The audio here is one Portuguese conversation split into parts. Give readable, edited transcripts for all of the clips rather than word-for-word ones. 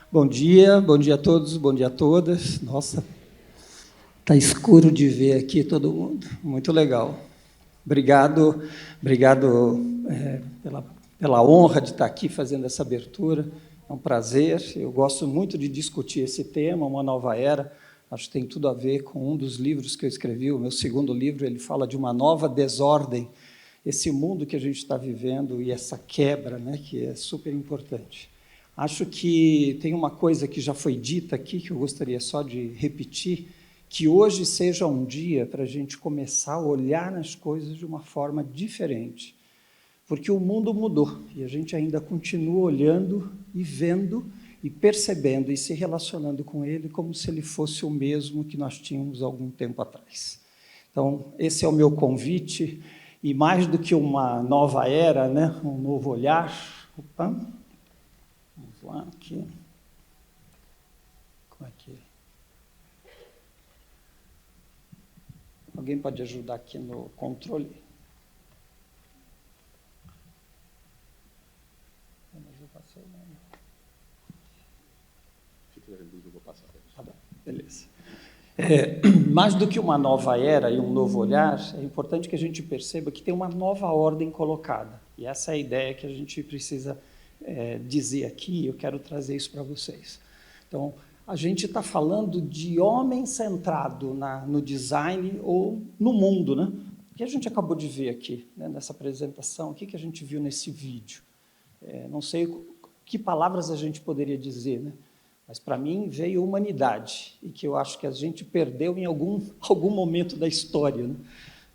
Bom dia a todos, bom dia a todas. Nossa, está escuro de ver aqui todo mundo, muito legal. Obrigado pela honra de estar aqui fazendo essa abertura, é um prazer. Eu gosto muito de discutir esse tema, uma nova era, acho que tem tudo a ver com um dos livros que eu escrevi, o meu segundo livro, ele fala de uma nova desordem, esse mundo que a gente está vivendo e essa quebra, né, que é super importante. Acho que tem uma coisa que já foi dita aqui, que eu gostaria só de repetir, que hoje seja um dia para a gente começar a olhar nas coisas de uma forma diferente, porque o mundo mudou, e a gente ainda continua olhando e vendo, e percebendo, e se relacionando com ele como se ele fosse o mesmo que nós tínhamos algum tempo atrás. Então, esse é o meu convite, e mais do que uma nova era, né, um novo olhar. Opa! Vamos lá, aqui. Como é que... Alguém pode ajudar aqui no controle? Tá bom, beleza. Mais do que uma nova era e um novo olhar, é importante que a gente perceba que tem uma nova ordem colocada. E essa é a ideia que a gente precisa dizer aqui, eu quero trazer isso para vocês. Então, a gente está falando de homem centrado no design ou no mundo, né? O que a gente acabou de ver aqui, né, nessa apresentação, o que a gente viu nesse vídeo? Não sei que palavras a gente poderia dizer, né? Mas, para mim, veio humanidade, e que eu acho que a gente perdeu em algum momento da história, né?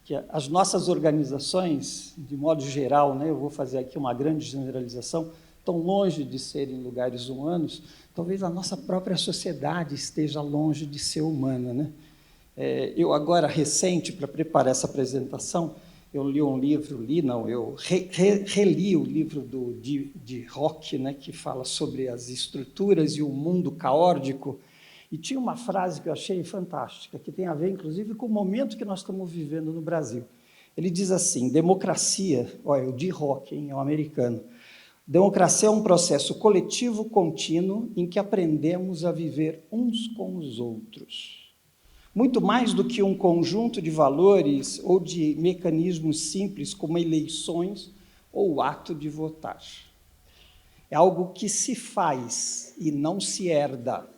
Que as nossas organizações, de modo geral, né, eu vou fazer aqui uma grande generalização, tão longe de serem lugares humanos, talvez a nossa própria sociedade esteja longe de ser humana, né? Eu agora, recente, para preparar essa apresentação, eu li um livro, eu reli o livro de Rock, né, que fala sobre as estruturas e o mundo caótico, e tinha uma frase que eu achei fantástica, que tem a ver, inclusive, com o momento que nós estamos vivendo no Brasil. Ele diz assim, democracia, olha, o de Rock, é um americano, democracia é um processo coletivo contínuo em que aprendemos a viver uns com os outros. Muito mais do que um conjunto de valores ou de mecanismos simples como eleições ou o ato de votar. É algo que se faz e não se herda.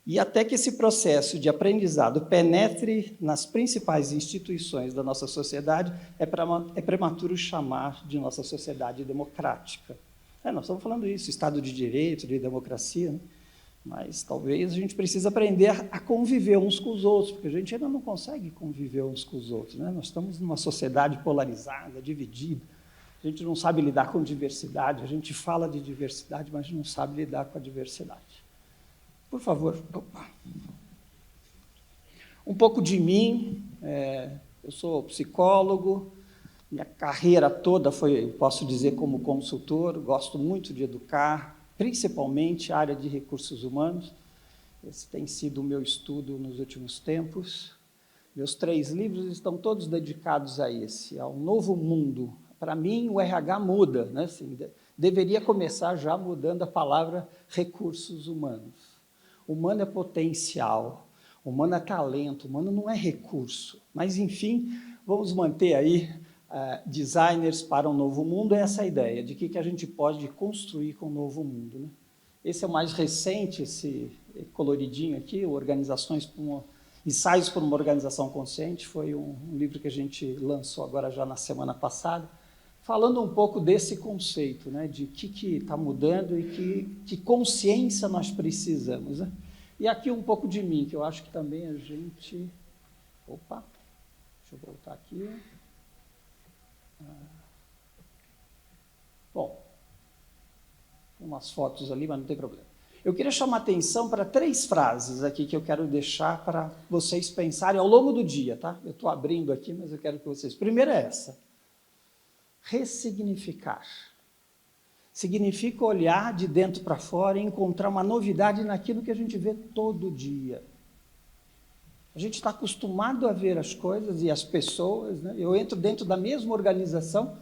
E até que esse processo de aprendizado penetre nas principais instituições da nossa sociedade, é prematuro chamar de nossa sociedade democrática. Nós estamos falando isso, Estado de Direito, de democracia, né? Mas talvez a gente precise aprender a conviver uns com os outros, porque a gente ainda não consegue conviver uns com os outros, né? Nós estamos numa sociedade polarizada, dividida, a gente não sabe lidar com diversidade, a gente fala de diversidade, mas não sabe lidar com a diversidade. Por favor, opa. Um pouco de mim, eu sou psicólogo, minha carreira toda foi, posso dizer, como consultor, gosto muito de educar, principalmente a área de recursos humanos. Esse tem sido o meu estudo nos últimos tempos. Meus 3 livros estão todos dedicados a esse, ao novo mundo. Para mim, o RH muda, né? Assim, deveria começar já mudando a palavra recursos humanos. Humano é potencial, humano é talento, humano não é recurso. Mas, enfim, vamos manter aí designers para um novo mundo, essa é a ideia, de que a gente pode construir com um novo mundo, né? Esse é o mais recente, esse coloridinho aqui, Ensaios por uma Organização Consciente, foi um livro que a gente lançou agora já na semana passada, falando um pouco desse conceito, né, de que está mudando e que consciência nós precisamos, né? E aqui um pouco de mim, que eu acho que também a gente... Opa, deixa eu voltar aqui. Bom, umas fotos ali, mas não tem problema. Eu queria chamar a atenção para 3 frases aqui que eu quero deixar para vocês pensarem ao longo do dia, tá? Eu estou abrindo aqui, mas eu quero que vocês... Primeiro é essa. Ressignificar. Significa olhar de dentro para fora e encontrar uma novidade naquilo que a gente vê todo dia. A gente está acostumado a ver as coisas e as pessoas, né? Eu entro dentro da mesma organização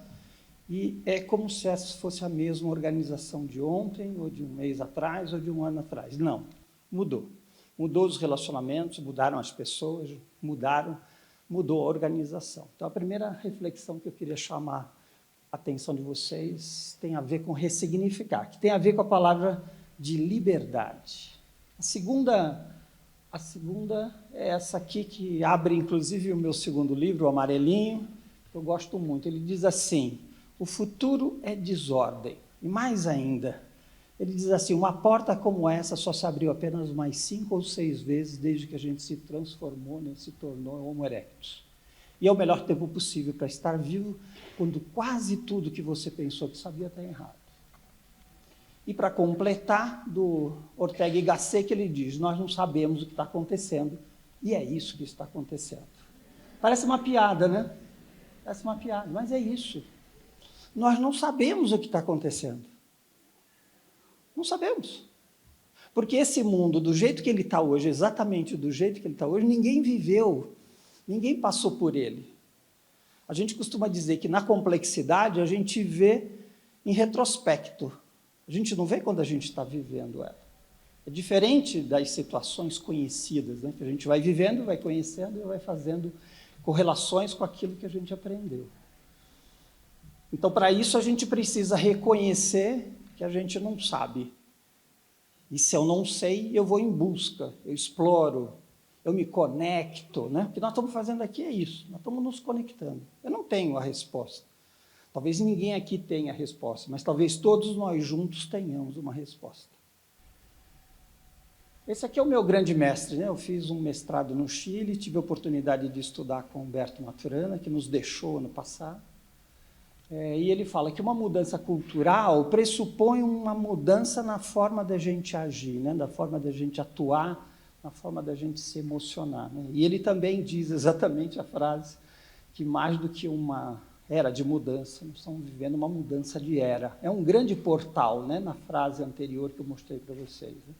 e é como se essa fosse a mesma organização de ontem, ou de um mês atrás, ou de um ano atrás. Não, mudou. Mudou os relacionamentos, mudaram as pessoas, mudou a organização. Então, a primeira reflexão que eu queria chamar a atenção de vocês tem a ver com ressignificar, que tem a ver com a palavra de liberdade. A segunda é essa aqui, que abre, inclusive, o meu segundo livro, o Amarelinho, que eu gosto muito. Ele diz assim: o futuro é desordem. E mais ainda, ele diz assim: uma porta como essa só se abriu apenas mais 5 ou 6 vezes desde que a gente se transformou, né, se tornou Homo erectus. E é o melhor tempo possível para estar vivo, quando quase tudo que você pensou que sabia está errado. E para completar, do Ortega y Gasset, ele diz: nós não sabemos o que está acontecendo, e é isso que está acontecendo. Parece uma piada, né? Parece uma piada, mas é isso. Nós não sabemos o que está acontecendo. Não sabemos. Porque esse mundo, do jeito que ele está hoje, exatamente do jeito que ele está hoje, ninguém viveu, ninguém passou por ele. A gente costuma dizer que na complexidade a gente vê em retrospecto. A gente não vê quando a gente está vivendo ela. É diferente das situações conhecidas, né? Que a gente vai vivendo, vai conhecendo e vai fazendo correlações com aquilo que a gente aprendeu. Então, para isso, a gente precisa reconhecer que a gente não sabe. E se eu não sei, eu vou em busca, eu exploro, eu me conecto, né? O que nós estamos fazendo aqui é isso, nós estamos nos conectando. Eu não tenho a resposta. Talvez ninguém aqui tenha a resposta, mas talvez todos nós juntos tenhamos uma resposta. Esse aqui é o meu grande mestre, né? Eu fiz um mestrado no Chile, tive a oportunidade de estudar com Humberto Maturana, que nos deixou no passado. E ele fala que uma mudança cultural pressupõe uma mudança na forma da gente agir, né? Na forma da gente atuar, na forma da gente se emocionar, né? E ele também diz exatamente a frase que mais do que uma era de mudança, nós estamos vivendo uma mudança de era. É um grande portal, né? Na frase anterior que eu mostrei para vocês, né?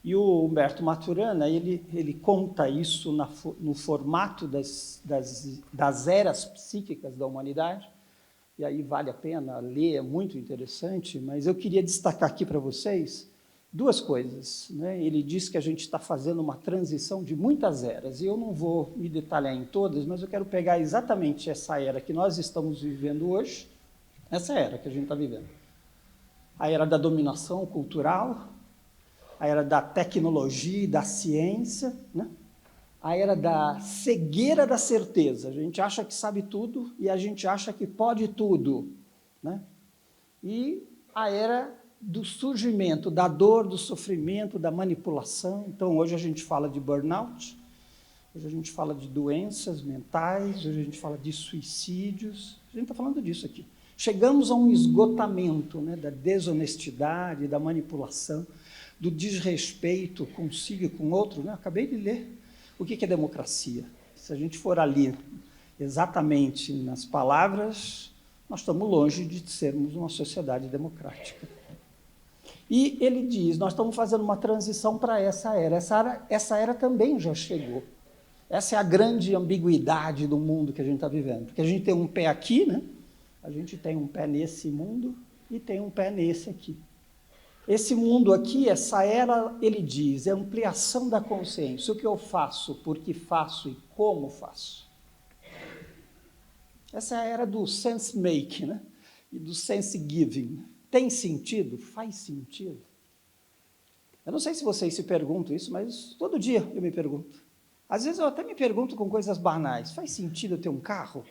E o Humberto Maturana, ele conta isso no formato das eras psíquicas da humanidade, e aí vale a pena ler, é muito interessante, mas eu queria destacar aqui para vocês duas coisas, né? Ele diz que a gente está fazendo uma transição de muitas eras, e eu não vou me detalhar em todas, mas eu quero pegar exatamente essa era que nós estamos vivendo hoje, essa era que a gente está vivendo. A era da dominação cultural, a era da tecnologia e da ciência, né? A era da cegueira da certeza. A gente acha que sabe tudo e a gente acha que pode tudo, né? E a era do surgimento, da dor, do sofrimento, da manipulação. Então, hoje a gente fala de burnout, hoje a gente fala de doenças mentais, hoje a gente fala de suicídios. A gente está falando disso aqui. Chegamos a um esgotamento, né, da desonestidade, da manipulação, do desrespeito consigo e com o outro, né? Acabei de ler o que é democracia. Se a gente for ali exatamente nas palavras, nós estamos longe de sermos uma sociedade democrática. E ele diz, nós estamos fazendo uma transição para essa era. Essa era também já chegou. Essa é a grande ambiguidade do mundo que a gente está vivendo. Porque a gente tem um pé aqui, né? A gente tem um pé nesse mundo e tem um pé nesse aqui. Esse mundo aqui, essa era, ele diz, é ampliação da consciência. O que eu faço, por que faço e como faço. Essa é a era do sense-making, né? E do sense-giving. Tem sentido? Faz sentido? Eu não sei se vocês se perguntam isso, mas todo dia eu me pergunto. Às vezes eu até me pergunto com coisas banais. Faz sentido eu ter um carro?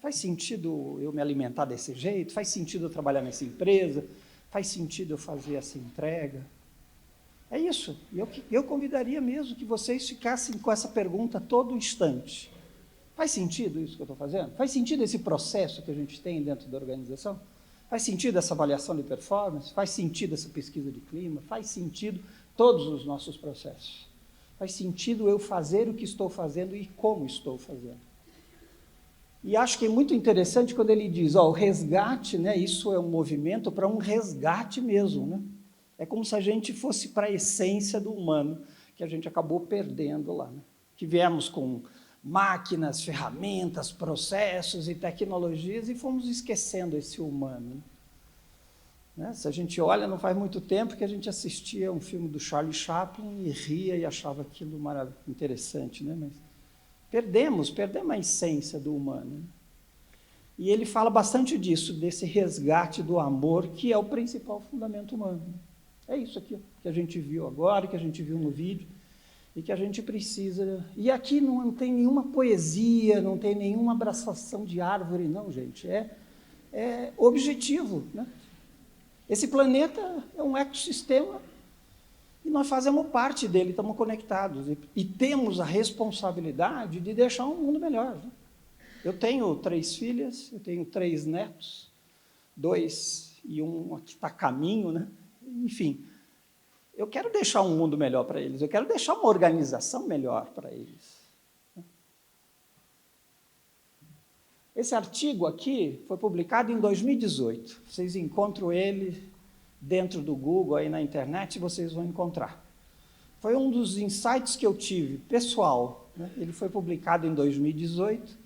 Faz sentido eu me alimentar desse jeito? Faz sentido eu trabalhar nessa empresa? Faz sentido eu fazer essa entrega? É isso. Eu convidaria mesmo que vocês ficassem com essa pergunta todo instante. Faz sentido isso que eu estou fazendo? Faz sentido esse processo que a gente tem dentro da organização? Faz sentido essa avaliação de performance? Faz sentido essa pesquisa de clima? Faz sentido todos os nossos processos? Faz sentido eu fazer o que estou fazendo e como estou fazendo? E acho que é muito interessante quando ele diz, o resgate, né, isso é um movimento para um resgate mesmo, né? É como se a gente fosse para a essência do humano, que a gente acabou perdendo lá, né? Que viemos com máquinas, ferramentas, processos e tecnologias e fomos esquecendo esse humano. Né? Se a gente olha, não faz muito tempo que a gente assistia um filme do Charlie Chaplin e ria e achava aquilo interessante, né? Mas perdemos a essência do humano. Né? E ele fala bastante disso, desse resgate do amor, que é o principal fundamento humano. É isso aqui que a gente viu agora, que a gente viu no vídeo, e que a gente precisa... E aqui não tem nenhuma poesia, não tem nenhuma abraçação de árvore, não, gente. É objetivo, né? Esse planeta é um ecossistema e nós fazemos parte dele, estamos conectados. E temos a responsabilidade de deixar um mundo melhor. Né? Eu tenho 3 filhas, eu tenho 3 netos, 2 e um que está a caminho, né? Enfim, eu quero deixar um mundo melhor para eles, eu quero deixar uma organização melhor para eles. Esse artigo aqui foi publicado em 2018. Vocês encontram ele dentro do Google, aí na internet, vocês vão encontrar. Foi um dos insights que eu tive, pessoal. Né? Ele foi publicado em 2018.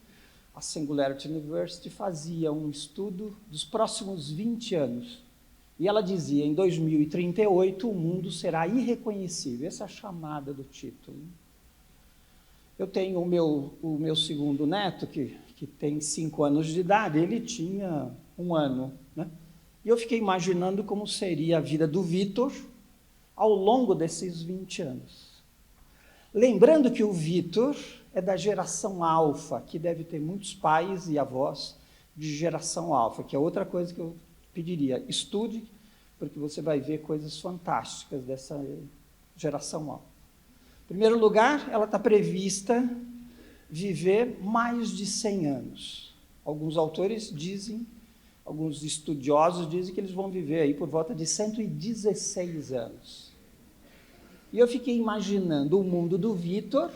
A Singularity University fazia um estudo dos próximos 20 anos. E ela dizia, em 2038, o mundo será irreconhecível. Essa é a chamada do título. Eu tenho o meu segundo neto, que tem 5 anos de idade, ele tinha 1 ano. Né? E eu fiquei imaginando como seria a vida do Vitor ao longo desses 20 anos. Lembrando que o Vitor é da geração alfa, que deve ter muitos pais e avós de geração alfa, que é outra coisa que eu pediria, estude, porque você vai ver coisas fantásticas dessa geração alfa. Em primeiro lugar, ela está prevista viver mais de 100 anos. Alguns autores dizem, alguns estudiosos dizem que eles vão viver aí por volta de 116 anos. E eu fiquei imaginando o mundo do Vitor,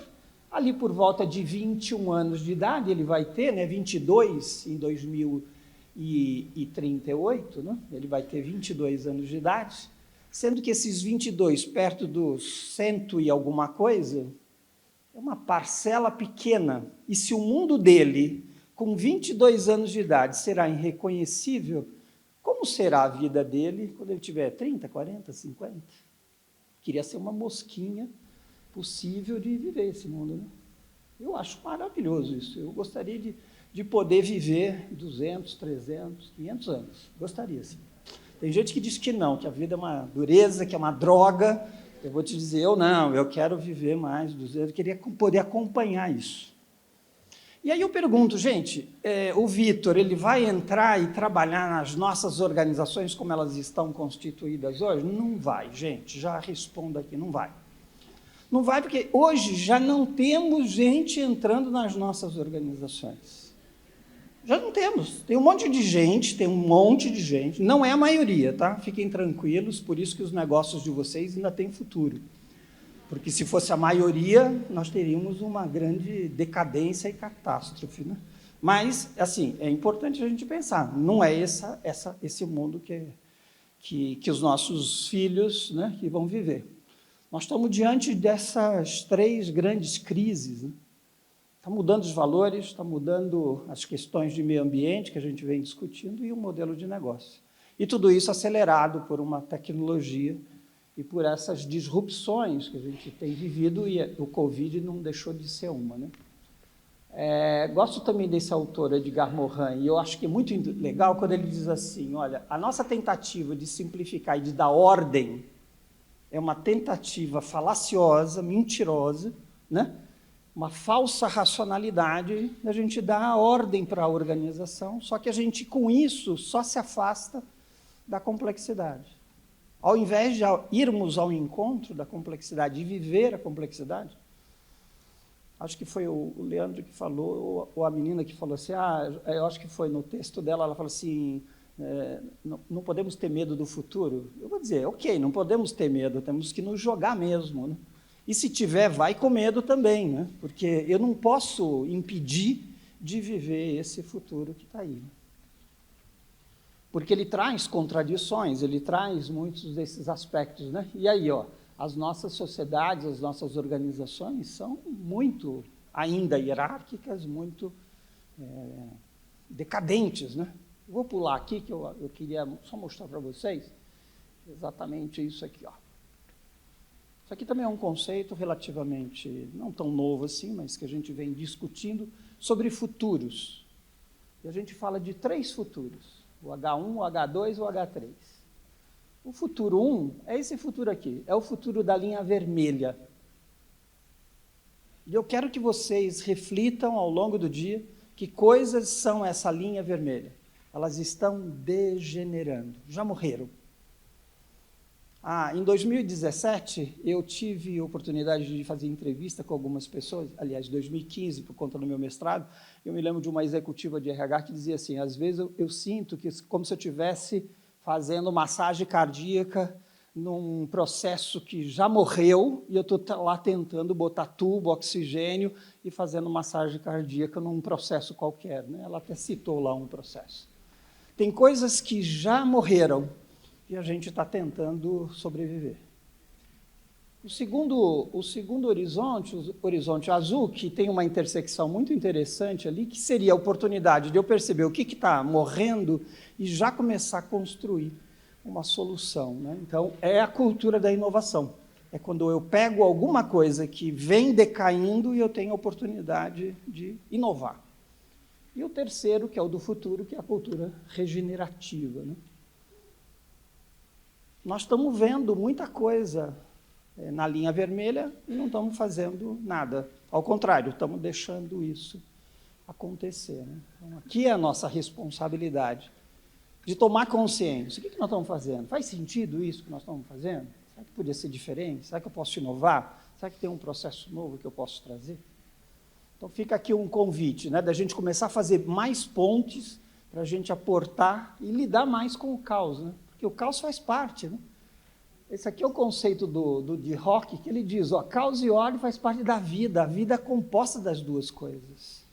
ali por volta de 21 anos de idade, ele vai ter, né, 22 em 2038, né? Ele vai ter 22 anos de idade, sendo que esses 22, perto dos 100 e alguma coisa, é uma parcela pequena. E se o mundo dele, com 22 anos de idade, será irreconhecível, como será a vida dele quando ele tiver 30, 40, 50? Queria ser uma mosquinha possível de viver esse mundo. Né? Eu acho maravilhoso isso. Eu gostaria de poder viver 200, 300, 500 anos. Gostaria, sim. Tem gente que diz que não, que a vida é uma dureza, que é uma droga. Eu vou te dizer, eu quero viver mais 200, eu queria poder acompanhar isso. E aí eu pergunto, gente, o Vitor, ele vai entrar e trabalhar nas nossas organizações como elas estão constituídas hoje? Não vai, gente, já respondo aqui, não vai. Não vai porque hoje já não temos gente entrando nas nossas organizações. Já não temos. Tem um monte de gente, não é a maioria, tá? Fiquem tranquilos, por isso que os negócios de vocês ainda têm futuro. Porque se fosse a maioria, nós teríamos uma grande decadência e catástrofe, né? Mas, assim, é importante a gente pensar, não é esse mundo que os nossos filhos, né, que vão viver. Nós estamos diante dessas 3 grandes crises, né? Está mudando os valores, está mudando as questões de meio ambiente que a gente vem discutindo e o modelo de negócio. E tudo isso acelerado por uma tecnologia e por essas disrupções que a gente tem vivido, e o Covid não deixou de ser uma. Né? Gosto também desse autor, Edgar Morin, e eu acho que é muito legal quando ele diz assim, olha, a nossa tentativa de simplificar e de dar ordem é uma tentativa falaciosa, mentirosa, né? Uma falsa racionalidade da gente dar a ordem para a organização, só que a gente, com isso, só se afasta da complexidade. Ao invés de irmos ao encontro da complexidade e viver a complexidade, acho que foi o Leandro que falou, ou a menina que falou assim, eu acho que foi no texto dela, ela falou assim, não podemos ter medo do futuro. Eu vou dizer, ok, não podemos ter medo, temos que nos jogar mesmo, né? E se tiver, vai com medo também, né? Porque eu não posso impedir de viver esse futuro que está aí. Porque ele traz contradições, ele traz muitos desses aspectos, né? E aí, as nossas sociedades, as nossas organizações são muito ainda hierárquicas, muito decadentes, né? Eu vou pular aqui, que eu queria só mostrar para vocês exatamente isso aqui, ó. Isso aqui também é um conceito relativamente, não tão novo assim, mas que a gente vem discutindo sobre futuros. E a gente fala de 3 futuros, o H1, o H2 e o H3. O futuro 1 é esse futuro aqui, é o futuro da linha vermelha. E eu quero que vocês reflitam ao longo do dia que coisas são essa linha vermelha. Elas estão degenerando, já morreram. Em 2017, eu tive a oportunidade de fazer entrevista com algumas pessoas, aliás, 2015, por conta do meu mestrado, eu me lembro de uma executiva de RH que dizia assim, às vezes eu sinto que como se eu estivesse fazendo massagem cardíaca num processo que já morreu e eu estou lá tentando botar tubo, oxigênio e fazendo massagem cardíaca num processo qualquer, né? Ela até citou lá um processo. Tem coisas que já morreram e a gente está tentando sobreviver. O segundo horizonte, o horizonte azul, que tem uma intersecção muito interessante ali, que seria a oportunidade de eu perceber o que está morrendo e já começar a construir uma solução, né? Então, é a cultura da inovação. É quando eu pego alguma coisa que vem decaindo e eu tenho a oportunidade de inovar. E o terceiro, que é o do futuro, que é a cultura regenerativa, né? Nós estamos vendo muita coisa na linha vermelha e não estamos fazendo nada. Ao contrário, estamos deixando isso acontecer, né? Então, aqui é a nossa responsabilidade de tomar consciência. O que nós estamos fazendo? Faz sentido isso que nós estamos fazendo? Será que podia ser diferente? Será que eu posso inovar? Será que tem um processo novo que eu posso trazer? Então fica aqui um convite, né, da gente começar a fazer mais pontes para a gente aportar e lidar mais com o caos, né? Porque o caos faz parte, né? Esse aqui é o conceito de Rock, que ele diz, ó, caos e ordem faz parte da vida, a vida é composta das duas coisas.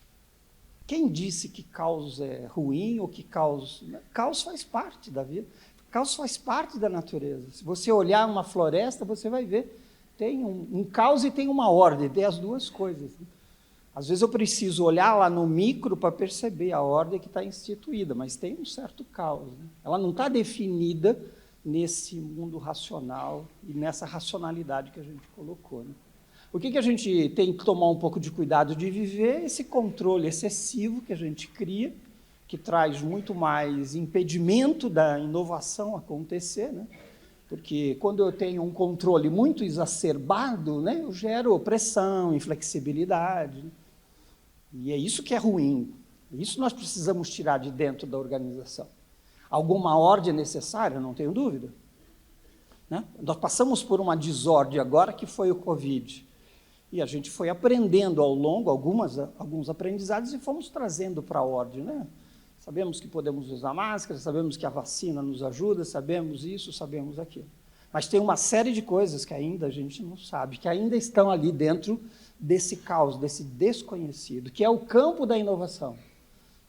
Quem disse que caos é ruim ou que caos... Caos faz parte da vida, caos faz parte da natureza. Se você olhar uma floresta, você vai ver, tem um caos e tem uma ordem, tem as duas coisas, né? Às vezes eu preciso olhar lá no micro para perceber a ordem que está instituída, mas tem um certo caos, né? Ela não está definida nesse mundo racional e nessa racionalidade que a gente colocou, né? O que a gente tem que tomar um pouco de cuidado de viver? Esse controle excessivo que a gente cria, que traz muito mais impedimento da inovação acontecer, né? Porque quando eu tenho um controle muito exacerbado, né, eu gero pressão, inflexibilidade, né? E é isso que é ruim. Isso nós precisamos tirar de dentro da organização. Alguma ordem é necessária, não tenho dúvida, né? Nós passamos por uma desordem agora que foi o Covid. E a gente foi aprendendo ao longo, alguns aprendizados, e fomos trazendo para a ordem, né? Sabemos que podemos usar máscara, sabemos que a vacina nos ajuda, sabemos isso, sabemos aquilo. Mas tem uma série de coisas que ainda a gente não sabe, que ainda estão ali dentro desse caos, desse desconhecido, que é o campo da inovação,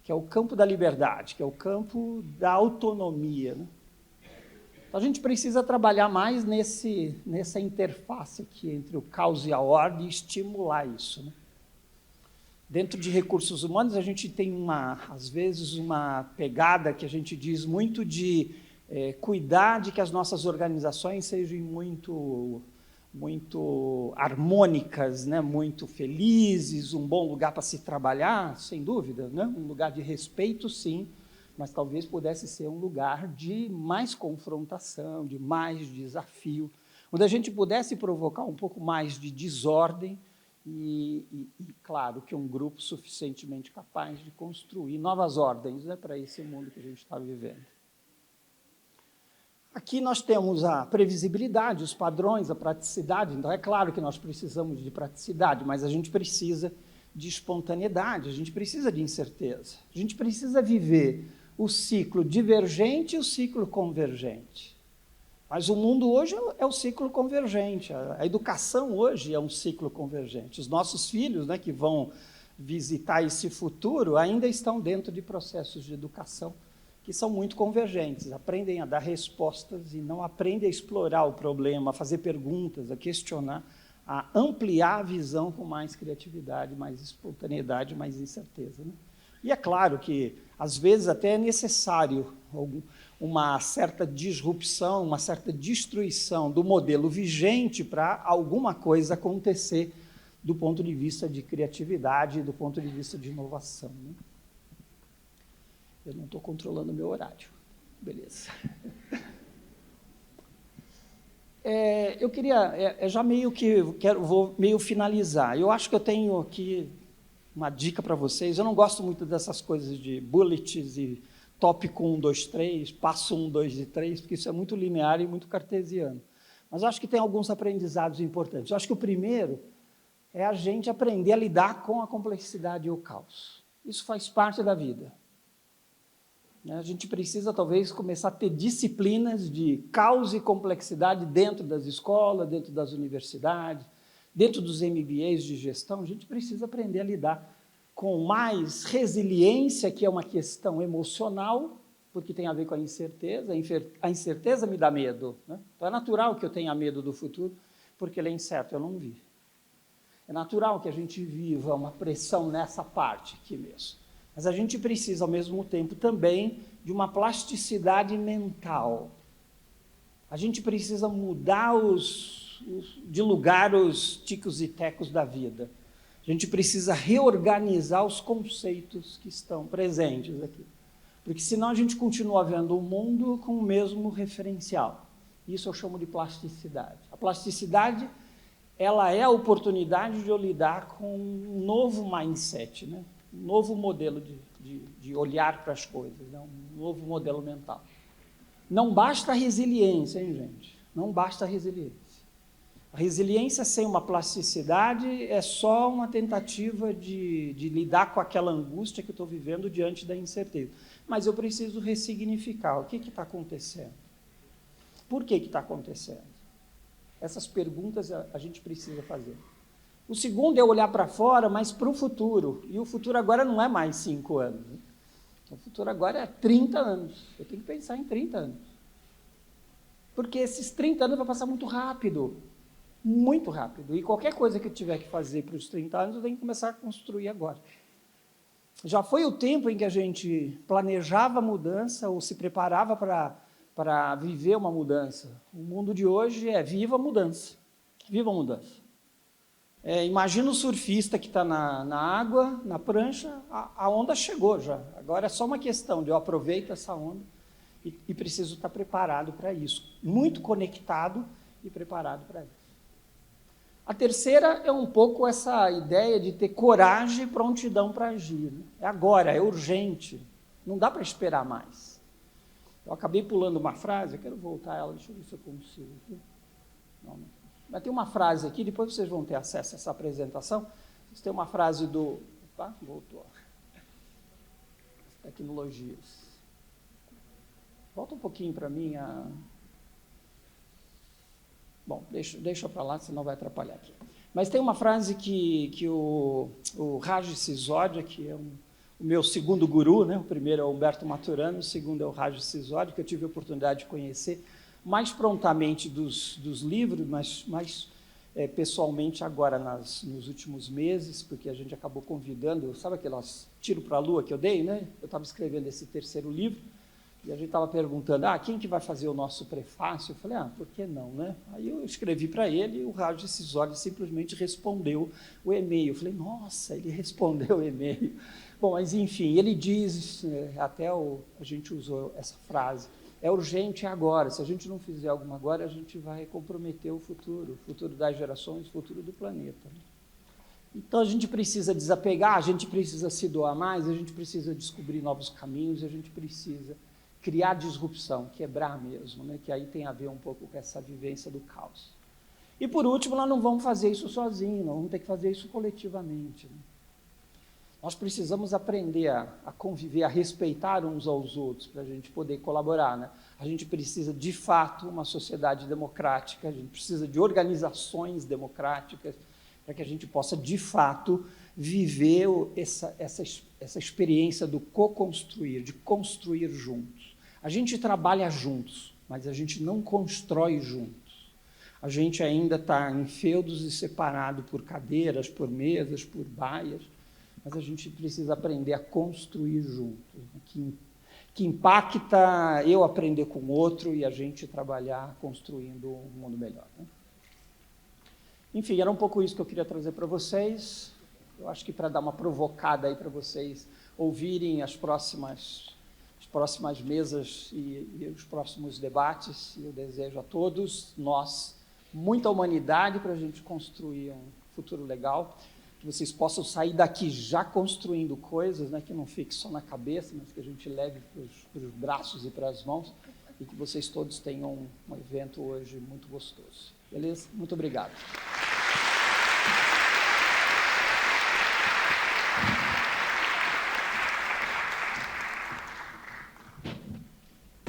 que é o campo da liberdade, que é o campo da autonomia, né? Então, a gente precisa trabalhar mais nessa interface aqui entre o caos e a ordem e estimular isso, né? Dentro de recursos humanos, a gente tem, às vezes, uma pegada que a gente diz muito de cuidar de que as nossas organizações sejam muito harmônicas, né? Muito felizes, um bom lugar para se trabalhar, sem dúvida, né? Um lugar de respeito, sim, mas talvez pudesse ser um lugar de mais confrontação, de mais desafio, onde a gente pudesse provocar um pouco mais de desordem e claro, que um grupo suficientemente capaz de construir novas ordens, né, para esse mundo que a gente está vivendo. Aqui nós temos a previsibilidade, os padrões, a praticidade. Então, é claro que nós precisamos de praticidade, mas a gente precisa de espontaneidade, a gente precisa de incerteza. A gente precisa viver o ciclo divergente e o ciclo convergente. Mas o mundo hoje é o ciclo convergente, a educação hoje é um ciclo convergente. Os nossos filhos, né, que vão visitar esse futuro ainda estão dentro de processos de educação que são muito convergentes, aprendem a dar respostas e não aprendem a explorar o problema, a fazer perguntas, a questionar, a ampliar a visão com mais criatividade, mais espontaneidade, mais incerteza, né? E é claro que, às vezes, até é necessário uma certa disrupção, uma certa destruição do modelo vigente para alguma coisa acontecer do ponto de vista de criatividade, do ponto de vista de inovação, né? Eu não estou controlando o meu horário. Beleza. Eu queria, já meio que vou meio finalizar. Eu acho que eu tenho aqui uma dica para vocês. Eu não gosto muito dessas coisas de bullets e tópico 1, 2, 3, passo 1, 2 e 3, porque isso é muito linear e muito cartesiano. Mas eu acho que tem alguns aprendizados importantes. Eu acho que o primeiro é a gente aprender a lidar com a complexidade e o caos. Isso faz parte da vida. A gente precisa, talvez, começar a ter disciplinas de caos e complexidade dentro das escolas, dentro das universidades, dentro dos MBAs de gestão. A gente precisa aprender a lidar com mais resiliência, que é uma questão emocional, porque tem a ver com a incerteza. A incerteza me dá medo, né? Então, é natural que eu tenha medo do futuro, porque ele é incerto, eu não vi. É natural que a gente viva uma pressão nessa parte aqui mesmo. Mas a gente precisa, ao mesmo tempo, também de uma plasticidade mental. A gente precisa mudar de lugar os ticos e tecos da vida. A gente precisa reorganizar os conceitos que estão presentes aqui. Porque senão a gente continua vendo o mundo com o mesmo referencial. Isso eu chamo de plasticidade. A plasticidade, ela é a oportunidade de eu lidar com um novo mindset, né? Um novo modelo de olhar para as coisas, né? Um novo modelo mental. Não basta a resiliência, hein, gente? Não basta a resiliência. A resiliência sem uma plasticidade é só uma tentativa de lidar com aquela angústia que eu estou vivendo diante da incerteza. Mas eu preciso ressignificar. O que está acontecendo? Por que está acontecendo? Essas perguntas a gente precisa fazer. O segundo é olhar para fora, mas para o futuro. E o futuro agora não é mais 5 anos. Né? O futuro agora é 30 anos. Eu tenho que pensar em 30 anos. Porque esses 30 anos vão passar muito rápido. Muito rápido. E qualquer coisa que eu tiver que fazer para os 30 anos, eu tenho que começar a construir agora. Já foi o tempo em que a gente planejava a mudança ou se preparava para viver uma mudança. O mundo de hoje é viva a mudança. Viva a mudança. Imagina o surfista que está na água, na prancha, a onda chegou já. Agora é só uma questão de eu aproveito essa onda e preciso estar preparado para isso. Muito conectado e preparado para isso. A terceira é um pouco essa ideia de ter coragem e prontidão para agir. Né? É agora, é urgente, não dá para esperar mais. Eu acabei pulando uma frase, eu quero voltar a ela, deixa eu ver se eu consigo. Não. Mas tem uma frase aqui, depois vocês vão ter acesso a essa apresentação. Tem uma frase do... Opa, voltou. As tecnologias. Volta um pouquinho para mim. Bom, deixa para lá, senão vai atrapalhar aqui. Mas tem uma frase que o Raj Sisodia, que é o meu segundo guru, né? O primeiro é o Humberto Maturano, o segundo é o Raj Sisodia, que eu tive a oportunidade de conhecer mais prontamente dos livros, mas pessoalmente agora nos últimos meses, porque a gente acabou convidando, sabe aquelas tiro para a lua que eu dei, né? Eu estava escrevendo esse terceiro livro, e a gente estava perguntando, quem que vai fazer o nosso prefácio? Eu falei, por que não, né? Aí eu escrevi para ele e o Raj Sisodia simplesmente respondeu o e-mail. Eu falei, nossa, ele respondeu o e-mail. Bom, mas enfim, ele diz, a gente usou essa frase, é urgente agora, se a gente não fizer alguma agora, a gente vai comprometer o futuro das gerações, o futuro do planeta. Então a gente precisa desapegar, a gente precisa se doar mais, a gente precisa descobrir novos caminhos, a gente precisa criar disrupção, quebrar mesmo, né? Que aí tem a ver um pouco com essa vivência do caos. E por último, nós não vamos fazer isso sozinhos, nós vamos ter que fazer isso coletivamente. Né? Nós precisamos aprender a conviver, a respeitar uns aos outros, para a gente poder colaborar. Né? A gente precisa, de fato, uma sociedade democrática, a gente precisa de organizações democráticas, para que a gente possa, de fato, viver essa experiência do co-construir, de construir juntos. A gente trabalha juntos, mas a gente não constrói juntos. A gente ainda está em feudos e separado por cadeiras, por mesas, por baias, mas a gente precisa aprender a construir juntos, que impacta eu aprender com o outro e a gente trabalhar construindo um mundo melhor, né? Enfim, era um pouco isso que eu queria trazer para vocês. Eu acho que para dar uma provocada aí para vocês ouvirem as próximas mesas e os próximos debates, e eu desejo a todos nós muita humanidade para a gente construir um futuro legal, que vocês possam sair daqui já construindo coisas, né, que não fique só na cabeça, mas que a gente leve para os braços e para as mãos, e que vocês todos tenham um evento hoje muito gostoso. Beleza? Muito obrigado.